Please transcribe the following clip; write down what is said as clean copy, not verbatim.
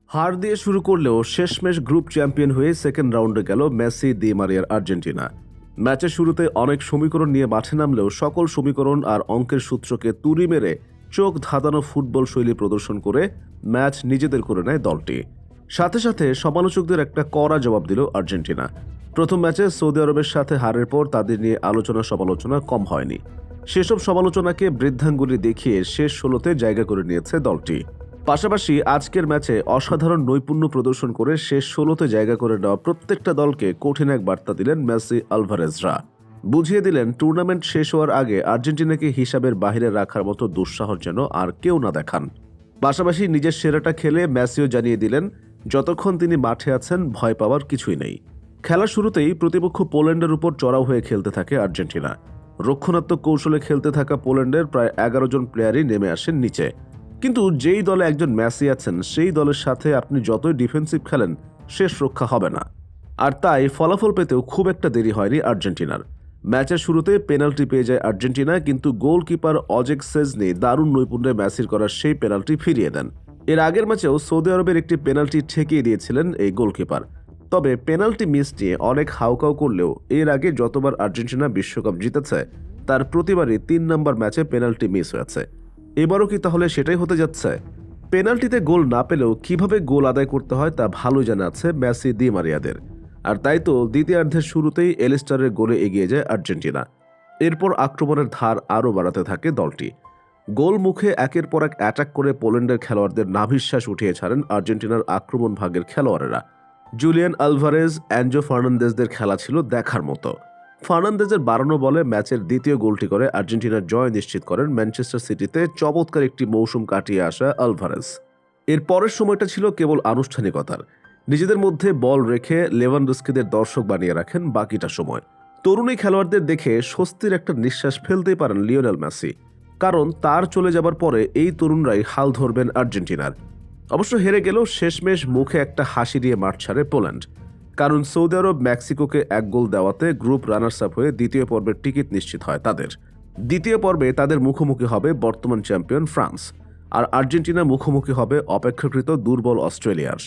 হার দিয়ে শুরু করলেও শেষমেশ গ্রুপ চ্যাম্পিয়ন হয়ে সেকেন্ড রাউন্ডে গেল মেসি দি মারিয়ার আর্জেন্টিনা। ম্যাচের শুরুতে অনেক সমীকরণ নিয়ে মাঠে নামলেও সকল সমীকরণ আর অঙ্কের সূত্রকে তুড়ি মেরে চোখ ধাঁধানো ফুটবল শৈলী প্রদর্শন করে ম্যাচ নিজেদের করে নেয় দলটি। সাথে সাথে সমালোচকদের একটা কড়া জবাব দিল আর্জেন্টিনা। প্রথম ম্যাচে সৌদি আরবের সাথে হারের পর তাদের নিয়ে আলোচনা সমালোচনা কম হয়নি। সেসব সমালোচনাকে বৃদ্ধাঙ্গুলি দেখিয়ে শেষ ১৬তে জায়গা করে নিয়েছে দলটি। পাশাপাশি আজকের ম্যাচে অসাধারণ নৈপুণ্য প্রদর্শন করে শেষ ১৬তে জায়গা করে নেওয়া প্রত্যেকটা দলকে কঠিন এক বার্তা দিলেন মেসি আলভারেজরা। বুঝিয়ে দিলেন টুর্নামেন্ট শেষ হওয়ার আগে আর্জেন্টিনাকে হিসাবের বাইরে রাখার মতো দুঃসাহস যেন আর কেউ না দেখান। পাশাপাশি নিজের সেরাটা খেলে মেসিও জানিয়ে দিলেন যতক্ষণ তিনি মাঠে আছেন ভয় পাওয়ার কিছুই নেই। খেলার শুরুতেই প্রতিপক্ষ পোল্যান্ডের উপর চড়াও হয়ে খেলতে থাকে আর্জেন্টিনা। রক্ষণাত্মক কৌশলে খেলতে থাকা পোল্যান্ডের প্রায় ১১ জন প্লেয়ারই নেমে আসেন নিচে। কিন্তু যেই দলে একজন মেসি আছেন সেই দলের সাথে আপনি যতই ডিফেন্সিভ খেলেন শেষ রক্ষা হবে না। আর তাই ফলাফল পেতেও খুব একটা দেরি হয়নি আর্জেন্টিনার। ম্যাচের শুরুতে পেনাল্টি পেয়ে যায় আর্জেন্টিনা, কিন্তু গোলকিপার অজেক সেজনি দারুণ নৈপুণ্যে মেসির করা সেই পেনাল্টি ফিরিয়ে দেন। এর আগের ম্যাচেও সৌদি আরবের একটি পেনাল্টি ঠেকিয়ে দিয়েছিলেন এই গোলকিপার। তবে পেনাল্টি মিস নিয়ে অনেক হাউকাউ করলেও এর আগে যতবার আর্জেন্টিনা বিশ্বকাপ জিতেছে তার প্রতিবারই ৩ নম্বর ম্যাচে পেনাল্টি মিস হয়েছে। এবারও কি তাহলে সেটাই হতে যাচ্ছে? পেনাল্টিতে গোল না পেলেও কিভাবে গোল আদায় করতে হয় তা ভালো জানা আছে মেসি দি মারিয়াদের। আর তাই তো দ্বিতীয়ার্ধের শুরুতেই এলিস্টারের গোলে এগিয়ে যায় আর্জেন্টিনা। এরপর আক্রমণের ধার আরও বাড়াতে থাকে দলটি। গোল মুখে একের পর এক অ্যাটাক করে পোল্যান্ডের খেলোয়াড়দের নাভিশ্বাস উঠিয়ে ছাড়েন আর্জেন্টিনার আক্রমণ ভাগের খেলোয়াড়েরা। জুলিয়ান আলভারেজ, অ্যাঞ্জো ফার্নান্দেজদের খেলা ছিল দেখার মতো। ফার্নান্দেজের বাড়ানো বলে ম্যাচের দ্বিতীয় গোলটি করে আর্জেন্টিনার জয় নিশ্চিত করেন ম্যানচেস্টার সিটিতে চমৎকার একটি মৌসুম কাটিয়ে আসা আলভারেজ। এর পরের সময়টা ছিল কেবল আনুষ্ঠানিকতার। নিজেদের মধ্যে বল রেখে লেভানডস্কিদের দর্শক বানিয়ে রাখেন বাকিটা সময়। তরুণী খেলোয়াড়দের দেখে স্বস্তির একটা নিঃশ্বাস ফেলতেই পারেন লিওনেল মেসি, কারণ তার চলে যাবার পরে এই তরুণরাই হাল ধরবেন আর্জেন্টিনার। অবশ্য হেরে গেলেও শেষমেশ মুখে একটা হাসি দিয়ে মাঠ ছাড়ে পোল্যান্ড, কারণ সৌদি আরব মেক্সিকোকে ১ গোল দেওয়াতে গ্রুপ রানার্স আপ হয়ে দ্বিতীয় পর্বের টিকিট নিশ্চিত হয় তাদের। দ্বিতীয় পর্বে তাদের মুখোমুখি হবে বর্তমান চ্যাম্পিয়ন ফ্রান্স, আর আর্জেন্টিনা মুখোমুখি হবে অপেক্ষাকৃত দুর্বল অস্ট্রেলিয়ার।